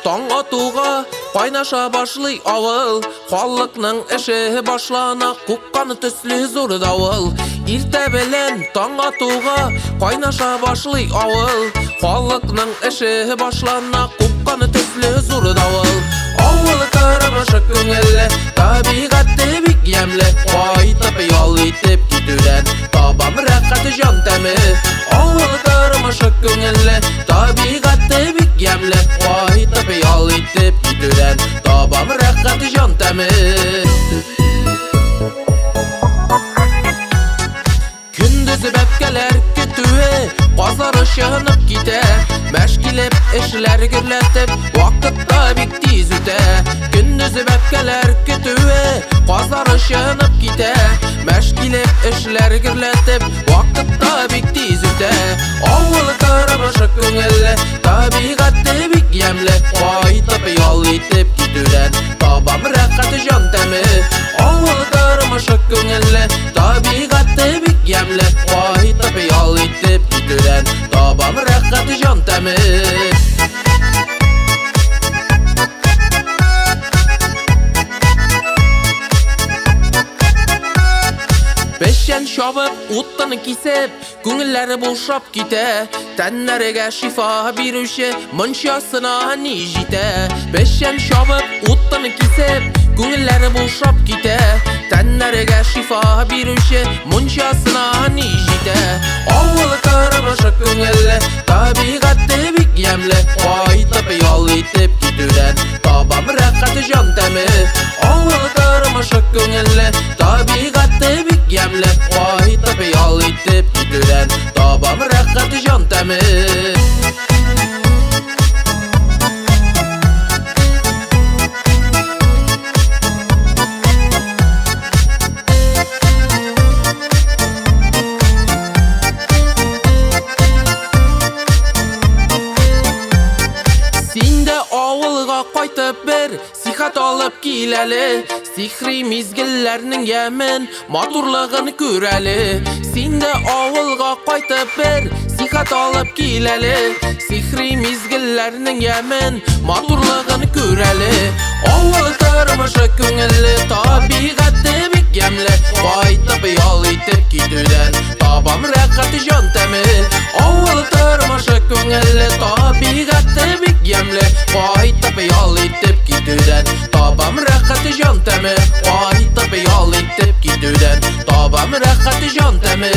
taң atуга кайнаша башлый авыл. Халыкның эше башлана, кукканы төсле зур давыл. Иртә белән таң атуга кайнаша башлый авыл. Халыкның эше башлана, кукканы төсле зур давыл. Авыл тормышы күңелле, табигатьте бик ямьле. Кайтып ял итеп китүдән табам рәхәт җан тәме. Авыл тормышы күңелле, табигатьте бик ямьле. Кайтып ял итеп китүдән табам рәхәт җан тәме. Күндез бәпкәләр көтүе, казары чыгып китә. Мәш килеп эшләр гөрләтеп, вакытта бик тиз үтә. Күндез бәпкәләр көтүе, казары чыгып китә. Мәш килеп эшләр гөрләтеп, вакытта бик тиз үтә. Авыл тормышы күңелле, табигатьте бик ямьле. Кайтып ял итеп китүдән табам рәхәт җан тәме. Авыл тормышы күңелле, табигатьте бик ямьле. Кайтып ял итеп китүдән табам рәхәт җан тәме. Пешен шабып, уттаны кисеп, күңелләре бушап китә. Тәннәргә шифа бирүче мончасына ни җитә. Пешен шабып, уттаны кисеп, күңелләре бушап китә. Тәннәргә шифа бирүче мончасына ни җитә. Авыл тормышы күңелле, табигатьте бик ямьле. Кайтып ял итеп китүдән табам рәхәт җан тәме. Авыл тормышы күңелле, табигатьте бик ямьле. Кайтып ял итеп китүдән табам рәхәт җан тәме. Синде авылга кайтып бер сихат алып киләле. Сихри мизгелләрнең ямен, матурлыгын күрәле. Синде авылга кайтып бер сихат алып киләле. Сихри мизгелләрнең ямен, матурлыгын күрәле. Авыл тормышы күңелле, табигатьте бик ямьле. Кайтып ял итеп китүдән табам рәхәт җан тәме. Авыл тормышы күңелле, табигатьте бик ямьле. Кайтып ял итеп китүдән табам рәхәт җан тәме. Кайтып ял итеп китүдән табам рәхәт җан тәме.